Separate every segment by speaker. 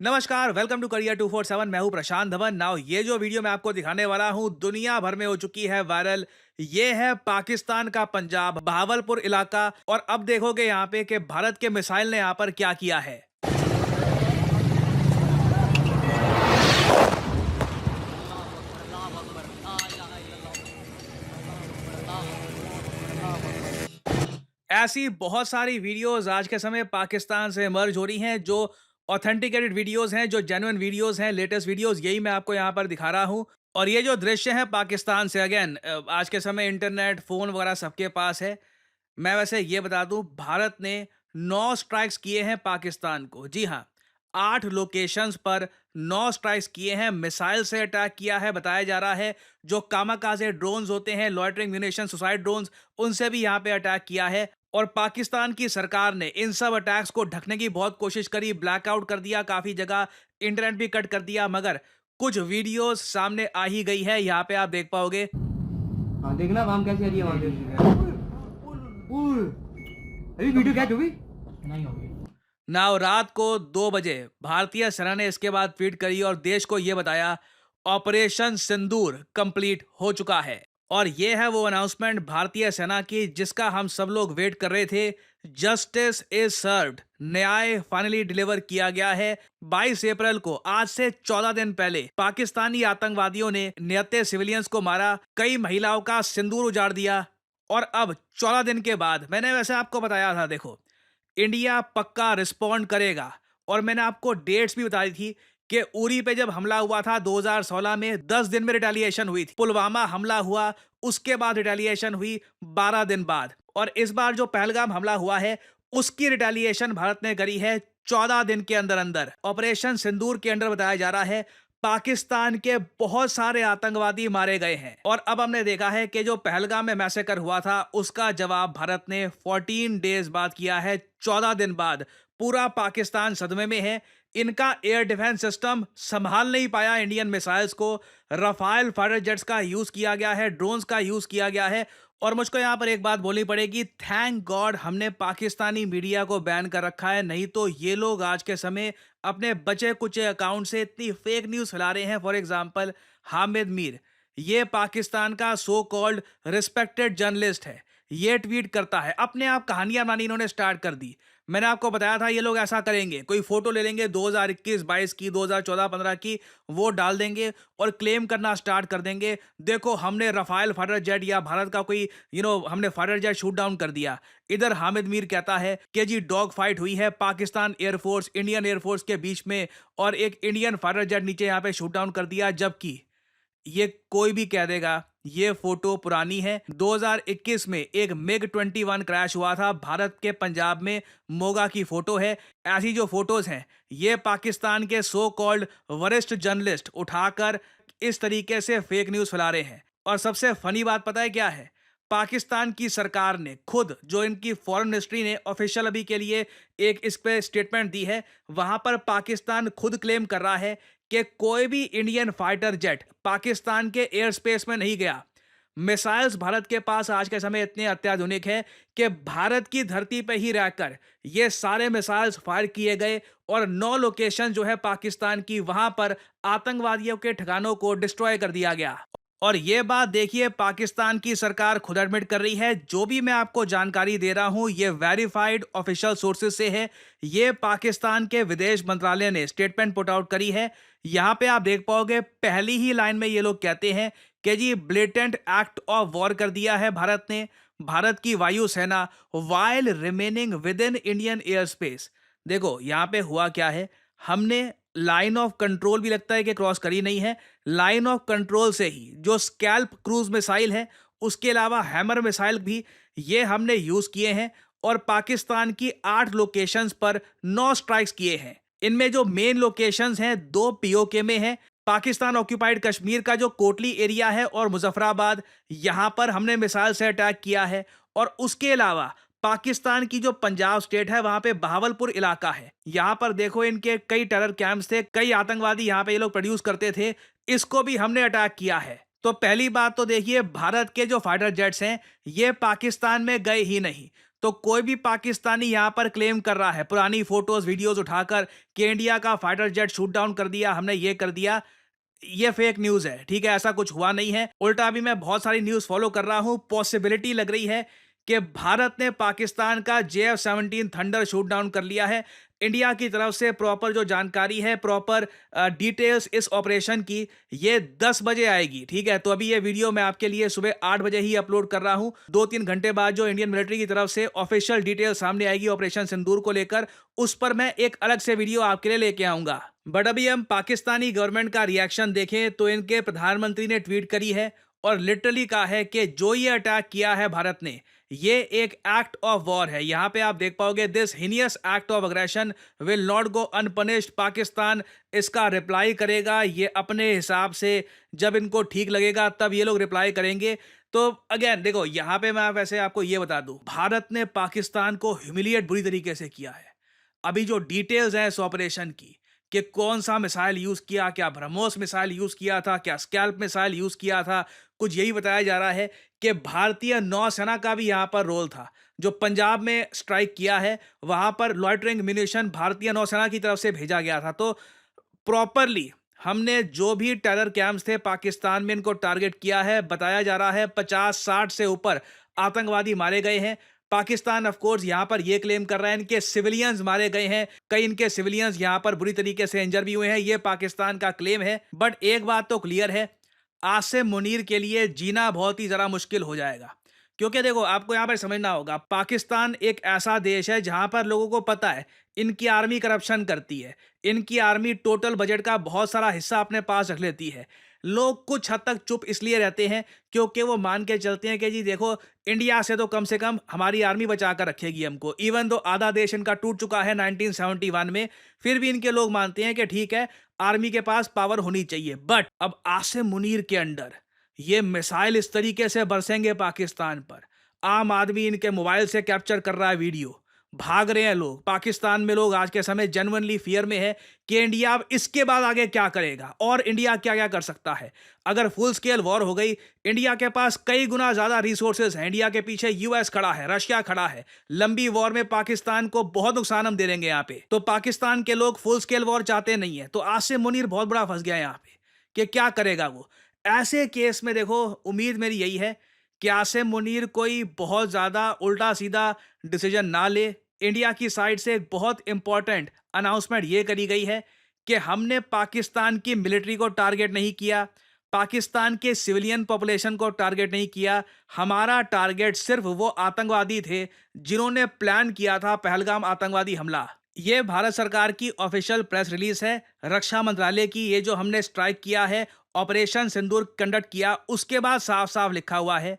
Speaker 1: नमस्कार, welcome to career 247। मैं हूं प्रशांत धवन। नाउ ये जो वीडियो मैं आपको दिखाने वाला हूं दुनिया भर में हो चुकी है वायरल। ये है पाकिस्तान का पंजाब बहावलपुर इलाका। और अब देखोगे यहाँ पे कि भारत के मिसाइल ने यहाँ पर क्या किया है। ऐसी बहुत सारी वीडियोस आज के समय पाकिस्तान से इमर्ज हो रही हैं जो ऑथेंटिकेटेड वीडियोस हैं, जो जेन्युइन वीडियोस हैं, लेटेस्ट वीडियोस, यही मैं आपको यहाँ पर दिखा रहा हूँ। और ये जो दृश्य है पाकिस्तान से, अगेन आज के समय इंटरनेट, फोन वगैरह सबके पास है। मैं वैसे ये बता दूं, भारत ने 9 स्ट्राइक्स किए हैं पाकिस्तान को। जी हाँ, 8 लोकेशंस पर 9 स्ट्राइक्स किए हैं। मिसाइल से अटैक किया है बताया जा रहा है। जो कामाकाजे ड्रोन्स होते हैं, लॉयटरिंग म्यूनिशन सुसाइड ड्रोन्स, उनसे भी यहाँ पे अटैक किया है। और पाकिस्तान की सरकार ने इन सब अटैक्स को ढकने की बहुत कोशिश करी, ब्लैकआउट कर दिया काफी जगह, इंटरनेट भी कट कर दिया, मगर कुछ वीडियोस सामने आ ही गई है। यहाँ पे आप देख पाओगे।
Speaker 2: हाँ देखना वहां कैसी आ रही है वहां से। अभी वीडियो क्या हुई नहीं होगी।
Speaker 1: नाउ रात को 2 बजे भारतीय सेना ने इसके बाद ट्वीट करी और देश को यह बताया, ऑपरेशन सिंदूर कंप्लीट हो चुका है। और यह है वो अनाउंसमेंट भारतीय सेना की जिसका हम सब लोग वेट कर रहे थे। जस्टिस इज सर्व्ड, न्याय फाइनली डिलीवर किया गया है। 22 अप्रैल को, आज से 14 दिन पहले, पाकिस्तानी आतंकवादियों ने निहत्थे सिविलियंस को मारा, कई महिलाओं का सिंदूर उजाड़ दिया। और अब 14 दिन के बाद, मैंने वैसे आपको बताया था, देखो इंडिया पक्का रिस्पॉन्ड करेगा। और मैंने आपको डेट्स भी बताई थी कि उरी पे जब हमला हुआ था 2016 में, 10 दिन में रिटेलिएशन हुई थी। पुलवामा हमला हुआ, उसके बाद रिटेलिएशन हुई 12 दिन बाद। और इस बार जो पहलगाम हमला हुआ है, उसकी रिटेलिएशन भारत ने करी है 14 दिन के अंदर अंदर। ऑपरेशन सिंदूर के अंदर बताया जा रहा है पाकिस्तान के बहुत सारे आतंकवादी मारे गए हैं। और अब हमने देखा है कि जो पहलगाम में मैसेकर हुआ था, उसका जवाब भारत ने 14 डेज बाद किया है, 14 दिन बाद। पूरा पाकिस्तान सदमे में है। इनका एयर डिफेंस सिस्टम संभाल नहीं पाया इंडियन मिसाइल्स को। रफाल फाइटर जेट्स का यूज किया गया है, ड्रोन्स का यूज किया गया है। और मुझको यहां पर एक बात बोलनी पड़ेगी, थैंक गॉड हमने पाकिस्तानी मीडिया को बैन कर रखा है, नहीं तो ये लोग आज के समय अपने बचे कुचे अकाउंट से इतनी फेक न्यूज फैला रहे हैं। फॉर एग्जांपल, हामिद मीर, ये पाकिस्तान का सो कॉल्ड रिस्पेक्टेड जर्नलिस्ट है। ये ट्वीट करता है, अपने आप कहानियां बनानी इन्होंने स्टार्ट कर दी। मैंने आपको बताया था ये लोग ऐसा करेंगे, कोई फोटो ले लेंगे 2021-22 की, 2014-15 की, वो डाल देंगे और क्लेम करना स्टार्ट कर देंगे, देखो हमने रफाल फाइटर जेट या भारत का कोई हमने फाइटर जेट शूट डाउन कर दिया। इधर हामिद मीर कहता है कि जी डॉग फाइट हुई है पाकिस्तान एयरफोर्स, इंडियन एयरफोर्स के बीच में, और एक इंडियन फाइटर जेट नीचे यहाँ पे शूट डाउन कर दिया। जबकि ये कोई भी कह देगा ये फोटो पुरानी है। 2021 में एक मिग 21 क्रैश हुआ था भारत के पंजाब में, मोगा की फोटो है। ऐसी जो फोटोज हैं, ये पाकिस्तान के सो कॉल्ड वरिष्ठ जर्नलिस्ट उठाकर इस तरीके से फेक न्यूज फैला रहे हैं। और सबसे फनी बात पता है क्या है? पाकिस्तान की सरकार ने खुद, जो इनकी फॉरेन मिनिस्ट्री ने ऑफिशियल अभी के लिए एक इस पे स्टेटमेंट दी है, वहां पर पाकिस्तान खुद क्लेम कर रहा है कि कोई भी इंडियन फाइटर जेट पाकिस्तान के एयर स्पेस में नहीं गया। मिसाइल्स भारत के पास आज के समय इतने अत्याधुनिक है कि भारत की धरती पर ही रहकर ये सारे मिसाइल्स फायर किए गए। और 9 लोकेशन जो है पाकिस्तान की, वहां पर आतंकवादियों के ठिकानों को डिस्ट्रॉय कर दिया गया। और ये बात देखिए, पाकिस्तान की सरकार खुद एडमिट कर रही है। जो भी मैं आपको जानकारी दे रहा हूं, ये वेरीफाइड ऑफिशियल सोर्सेज से है। ये पाकिस्तान के विदेश मंत्रालय ने स्टेटमेंट पुट आउट करी है। यहां पे आप देख पाओगे, पहली ही लाइन में ये लोग कहते हैं कि जी ब्लेटेंट एक्ट ऑफ वॉर कर दिया है भारत ने, भारत की वायुसेना, while remaining with in Indian air space. देखो यहां पे हुआ क्या है, हमने लाइन ऑफ कंट्रोल भी लगता है कि क्रॉस करी नहीं है। लाइन ऑफ कंट्रोल से ही जो स्कैल्प क्रूज मिसाइल है, उसके अलावा हैमर मिसाइल भी, ये हमने यूज किए हैं। और पाकिस्तान की 8 लोकेशंस पर 9 स्ट्राइक्स किए हैं। इनमें जो मेन लोकेशंस हैं, 2 पीओके में हैं। पाकिस्तान ऑक्यूपाइड कश्मीर का जो कोटली एरिया है और मुजफ्फराबाद, यहां पर हमने मिसाइल से अटैक किया है। और उसके अलावा पाकिस्तान की जो पंजाब स्टेट है, वहां पे बहावलपुर इलाका है। यहां पर देखो इनके कई टेरर कैंप्स थे, कई आतंकवादी यहां पे ये लोग प्रोड्यूस करते थे, इसको भी हमने अटैक किया है। तो पहली बात तो देखिए, भारत के जो फाइटर जेट्स हैं ये पाकिस्तान में गए ही नहीं। तो कोई भी पाकिस्तानी यहां पर क्लेम कर रहा है पुरानी फोटोज वीडियोज उठाकर कि इंडिया का फाइटर जेट शूट डाउन कर दिया, हमने ये कर दिया, ये फेक न्यूज है। ठीक है, ऐसा कुछ हुआ नहीं है। उल्टा अभी मैं बहुत सारी न्यूज फॉलो कर रहा हूं, पॉसिबिलिटी लग रही है कि भारत ने पाकिस्तान का JF-17 थंडर शूट डाउन कर लिया है। इंडिया की तरफ से प्रॉपर जो जानकारी है, प्रॉपर डिटेल्स इस ऑपरेशन की, ये 10 बजे आएगी। ठीक है, तो अभी ये वीडियो मैं आपके लिए सुबह 8 बजे ही अपलोड कर रहा हूं। 2-3 घंटे बाद जो इंडियन मिलिट्री की तरफ से ऑफिशियल डिटेल सामने आएगी ऑपरेशन सिंदूर को लेकर, उस पर मैं एक अलग से वीडियो आपके लिए लेके आऊंगा। बट अभी हम पाकिस्तानी गवर्नमेंट का रिएक्शन देखें तो इनके प्रधानमंत्री ने ट्वीट करी है और लिटरली कहा है कि जो ये अटैक किया है भारत ने, ये एक एक्ट ऑफ वॉर है। यहां पे आप देख पाओगे, this heinous act of aggression will not go unpunished. Pakistan इसका रिप्लाई करेगा, ये अपने हिसाब से जब इनको ठीक लगेगा तब ये लोग रिप्लाई करेंगे। तो अगेन देखो, यहां पे मैं वैसे आपको ये बता दूं, भारत ने पाकिस्तान को ह्यूमिलिएट बुरी तरीके से किया है। अभी जो डिटेल्स हैं इस ऑपरेशन की, कि कौन सा मिसाइल यूज किया, क्या ब्रह्मोस मिसाइल यूज किया था, क्या स्कैल्प मिसाइल यूज किया था, कुछ यही बताया जा रहा है कि भारतीय नौसेना का भी यहां पर रोल था। जो पंजाब में स्ट्राइक किया है, वहां पर लॉइटरिंग म्यूनिशन भारतीय नौसेना की तरफ से भेजा गया था। तो प्रॉपरली हमने जो भी टेरर कैंप्स थे पाकिस्तान में, इनको टारगेट किया है। बताया जा रहा है 50-60 से ऊपर आतंकवादी मारे गए हैं। पाकिस्तान ऑफ कोर्स यहां पर यह क्लेम कर रहा है इनके सिविलियंस मारे गए हैं, कई इनके सिविलियंस यहां पर बुरी तरीके से इंजर भी हुए हैं, यह पाकिस्तान का क्लेम है। बट एक बात तो क्लियर है, आसिम मुनीर के लिए जीना बहुत ही जरा मुश्किल हो जाएगा। क्योंकि देखो, आपको यहां पर समझना होगा, पाकिस्तान एक ऐसा देश है जहां पर लोगों को पता है इनकी आर्मी करप्शन करती है, इनकी आर्मी टोटल बजट का बहुत सारा हिस्सा अपने पास रख लेती है। लोग कुछ हद तक चुप इसलिए रहते हैं क्योंकि वो मान के चलते हैं कि जी देखो, इंडिया से कम हमारी आर्मी बचा कर रखेगी हमको। इवन दो आधा देश इनका टूट चुका है 1971 में, फिर भी इनके लोग मानते हैं कि ठीक है, आर्मी के पास पावर होनी चाहिए। बट अब आसिम मुनीर के अंडर ये मिसाइल इस तरीके से बरसेंगे पाकिस्तान पर, आम आदमी इनके मोबाइल से कैप्चर कर रहा है वीडियो, भाग रहे हैं लोग। पाकिस्तान में लोग आज के समय जेन्युइनली फियर में है कि इंडिया अब इसके बाद आगे क्या करेगा और इंडिया क्या क्या कर सकता है। अगर फुल स्केल वॉर हो गई, इंडिया के पास कई गुना ज्यादा रिसोर्सेज हैं, इंडिया के पीछे यूएस खड़ा है, रशिया खड़ा है। लंबी वॉर में पाकिस्तान को बहुत नुकसान हम दे देंगे यहाँ पे। तो पाकिस्तान के लोग फुल स्केल वॉर चाहते नहीं है। तो आसिम मुनीर बहुत बड़ा फंस गया यहाँ पे कि क्या करेगा वो। ऐसे केस में देखो, उम्मीद मेरी यही है कि आसिम मुनीर कोई बहुत ज्यादा उल्टा सीधा डिसीजन ना ले। इंडिया की साइड से एक बहुत इंपॉर्टेंट अनाउंसमेंट ये करी गई है कि हमने पाकिस्तान की मिलिट्री को टारगेट नहीं किया, पाकिस्तान के सिविलियन पॉपुलेशन को टारगेट नहीं किया। हमारा टारगेट सिर्फ वो आतंकवादी थे जिन्होंने प्लान किया था पहलगाम आतंकवादी हमला। ये भारत सरकार की ऑफिशियल प्रेस रिलीज है, रक्षा मंत्रालय की। ये जो हमने स्ट्राइक किया है, ऑपरेशन सिंदूर कंडक्ट किया, उसके बाद साफ साफ लिखा हुआ है,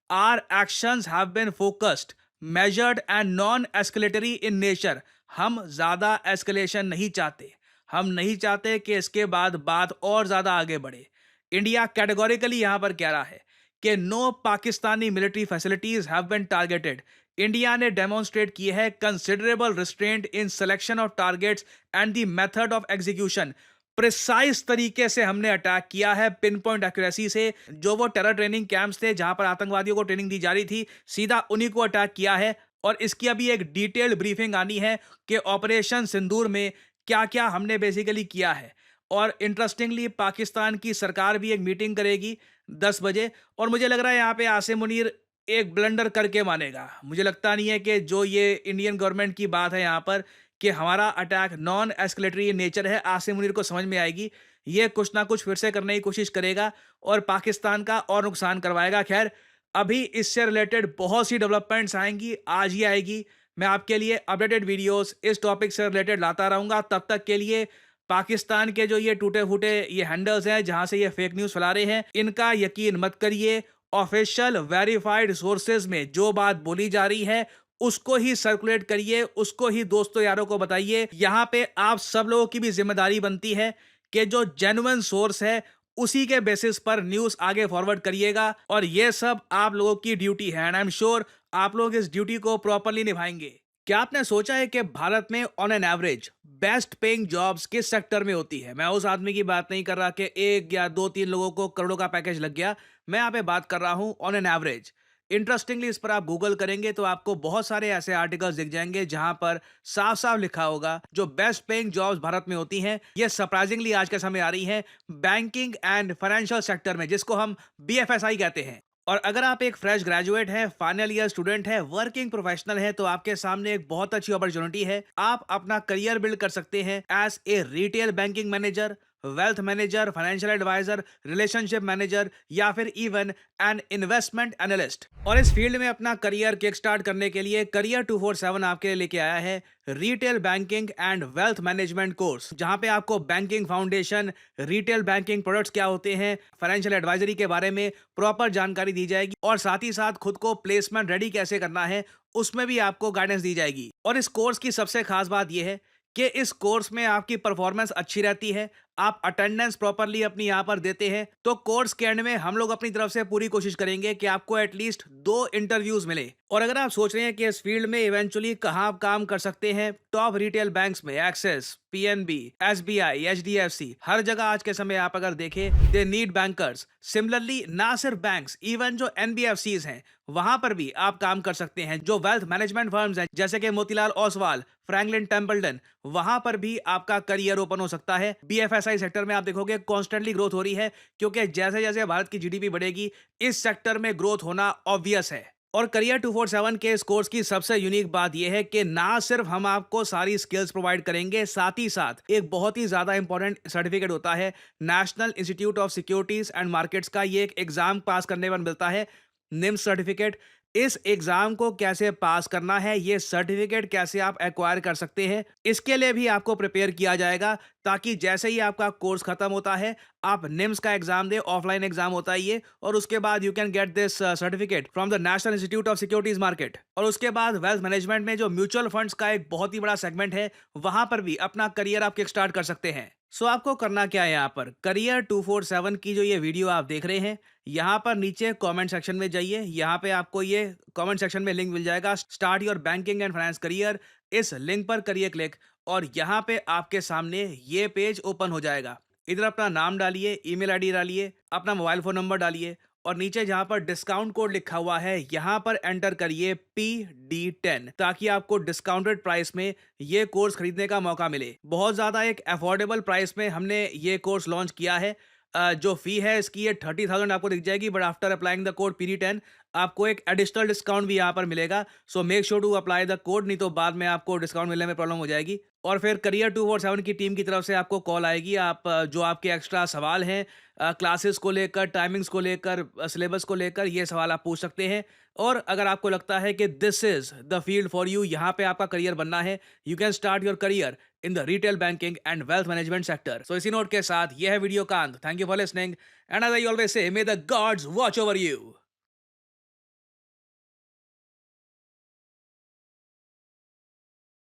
Speaker 1: our actions have been focused, measured and non escalatory in nature. हम ज्यादा एस्केलेशन नहीं चाहते, हम नहीं चाहते कि इसके बाद बात और ज्यादा आगे बढ़े। इंडिया कैटेगोरिकली यहां पर कह रहा है कि no Pakistani military facilities have been targeted. India ने डेमोन्स्ट्रेट की है considerable restraint in selection of targets and the method of execution. Precise तरीके से हमने अटैक किया है, पिन पॉइंट एक्यूरेसी से। जो वो टेरर ट्रेनिंग कैंप्स थे जहां पर आतंकवादियों को ट्रेनिंग दी जा रही थी, सीधा उन्हीं को अटैक किया है। और इसकी अभी एक डिटेल्ड ब्रीफिंग आनी है कि ऑपरेशन सिंदूर में क्या क्या हमने बेसिकली किया है। और इंटरेस्टिंगली पाकिस्तान की सरकार भी एक मीटिंग करेगी 10 बजे, और मुझे लग रहा है यहाँ पे आसिम मुनीर एक ब्लंडर करके मानेगा। मुझे लगता नहीं है कि जो ये इंडियन गवर्नमेंट की बात है यहाँ पर कि हमारा अटैक नॉन एस्केलेटरी नेचर है, आसिम मुनीर को समझ में आएगी। ये कुछ ना कुछ फिर से करने की कोशिश करेगा और पाकिस्तान का और नुकसान करवाएगा। खैर, अभी इससे रिलेटेड बहुत सी डेवलपमेंट्स आएंगी, आज ही आएगी। मैं आपके लिए अपडेटेड वीडियोस इस टॉपिक से रिलेटेड लाता रहूंगा। तब तक के लिए पाकिस्तान के जो ये टूटे फूटे ये हैंडल्स हैं जहां से ये फेक न्यूज फैला रहे हैं, इनका यकीन मत करिए। ऑफिशियल वेरीफाइड सोर्सेज में जो बात बोली जा रही है उसको ही सर्कुलेट करिए, उसको ही दोस्तों यारों को बताइए। यहाँ पे आप सब लोगों की भी जिम्मेदारी बनती है कि जो जेन्युइन सोर्स है उसी के बेसिस पर न्यूज आगे फॉरवर्ड करिएगा। और ये सब आप लोगों की ड्यूटी है एंड आई एम श्योर आप लोग इस ड्यूटी को प्रॉपरली निभाएंगे। क्या आपने सोचा है कि भारत में on an average best paying jobs किस सेक्टर में होती है? मैं उस आदमी की बात नहीं कर रहा कि एक या दो तीन लोगों को करोड़ों का पैकेज लग गया। मैं यहाँ पे बात कर रहा हूं ऑन एन एवरेज। इंटरेस्टिंगली इस पर आप गूगल करेंगे तो आपको बहुत सारे ऐसे आर्टिकल्स दिख जाएंगे जहां पर साफ साफ लिखा होगा जो बेस्ट पेइंग जॉब्स भारत में होती हैं ये सरप्राइजिंगली आज के समय आ रही हैं बैंकिंग एंड फाइनेंशियल सेक्टर में, जिसको हम बीएफएसआई कहते हैं। और अगर आप एक फ्रेश ग्रेजुएट हैं, फाइनल ईयर स्टूडेंट हैं, वर्किंग प्रोफेशनल हैं, तो आपके सामने एक बहुत अच्छी अपॉर्चुनिटी है। आप अपना करियर बिल्ड कर सकते हैं as a retail banking manager, wealth manager, financial advisor, relationship manager या फिर इवन एन इन्वेस्टमेंट एनालिस्ट। और इस फील्ड में अपना करियर किक स्टार्ट करने के लिए करियर 247 आपके लिए लेके आया है retail banking and wealth management course, जहां पे आपको banking foundation, retail banking products क्या होते हैं, फाइनेंशियल एडवाइजरी के बारे में प्रॉपर जानकारी दी जाएगी और साथ ही साथ खुद को प्लेसमेंट रेडी कैसे करना है उसमें भी आपको गाइडेंस दी जाएगी। और इस कोर्स की सबसे खास बात यह है कि इस कोर्स में आपकी परफॉर्मेंस अच्छी रहती है, आप अटेंडेंस प्रॉपरली अपनी यहाँ पर देते हैं, तो कोर्स के एंड में हम लोग अपनी तरफ से पूरी कोशिश करेंगे कि आपको एटलीस्ट 2 इंटरव्यूज मिले। और अगर आप सोच रहे हैं कि इस फील्ड में इवेंचुअली कहाँ आप काम कर सकते हैं, टॉप रिटेल बैंक्स में एक्सिस, पीएनबी, एसबीआई, एचडीएफसी, हर जगह आज के समय आप अगर देखें दे नीड बैंकर्स। सिमिलरली ना सिर्फ बैंक्स, इवन जो एनबीएफसीज हैं वहां पर भी आप काम कर सकते हैं। जो वेल्थ मैनेजमेंट फर्म्स हैं जैसे कि मोतीलाल ओसवाल, फ्रैंकलिन टेम्पल्टन, वहां पर भी आपका करियर ओपन हो सकता है। बीएफएसआई सेक्टर में आप देखोगे कॉन्स्टेंटली ग्रोथ हो रही है, क्योंकि जैसे जैसे भारत की जीडीपी बढ़ेगी इस सेक्टर में ग्रोथ होना ऑब्वियस है। और करियर 247 के इस कोर्स की सबसे यूनिक बात यह है कि ना सिर्फ हम आपको सारी स्किल्स प्रोवाइड करेंगे, साथ ही साथ एक बहुत ही ज्यादा इंपॉर्टेंट सर्टिफिकेट होता है national institute of securities and markets का। ये एक एग्जाम पास करने पर मिलता है, निम्स सर्टिफिकेट। इस एग्जाम को कैसे पास करना है, ये सर्टिफिकेट कैसे आप एक्वायर कर सकते हैं, इसके लिए भी आपको प्रिपेयर किया जाएगा, ताकि जैसे ही आपका कोर्स खत्म होता है आप निम्स का एग्जाम दे, ऑफलाइन एग्जाम होता है ये, और उसके बाद you can get this certificate from the national institute of securities market. और उसके बाद वेल्थ मैनेजमेंट में जो म्यूचुअल फंड्स का एक बहुत ही बड़ा सेगमेंट है, वहां पर भी अपना करियर आप किक स्टार्ट कर सकते हैं। सो आपको करना क्या है, यहाँ पर करियर 247 की जो ये वीडियो आप देख रहे हैं, यहाँ पर नीचे कमेंट सेक्शन में जाइए, यहाँ पे आपको ये कमेंट सेक्शन में लिंक मिल जाएगा, start your banking and finance career. इस लिंक पर करिए क्लिक और यहाँ पे आपके सामने ये पेज ओपन हो जाएगा। इधर अपना नाम डालिए, ईमेल आईडी डालिए, अपना मोबाइल फोन नंबर डालिए और नीचे जहां पर डिस्काउंट कोड लिखा हुआ है यहां पर एंटर करिए PD10, ताकि आपको डिस्काउंटेड प्राइस में ये कोर्स खरीदने का मौका मिले। बहुत ज्यादा एक अफोर्डेबल प्राइस में हमने ये कोर्स लॉन्च किया है। जो फी है इसकी ये 30,000 आपको दिख जाएगी, but after applying the code PD10 आपको एक एडिशनल डिस्काउंट भी यहाँ पर मिलेगा। So make sure to apply the code, नहीं तो बाद में आपको डिस्काउंट मिलने में प्रॉब्लम हो जाएगी। और फिर करियर 247 की टीम की तरफ से आपको कॉल आएगी। आप जो आपके एक्स्ट्रा सवाल हैं क्लासेस को लेकर, टाइमिंग्स को लेकर, सिलेबस को लेकर, ये सवाल आप पूछ सकते हैं। और अगर आपको लगता है कि this is the field for you, यहाँ पे आपका करियर बनना है, you can start your career in the retail banking and wealth management sector. So इसी नोट के साथ यह है वीडियो का अंत। Thank you for listening and as I always say, may the gods watch over you.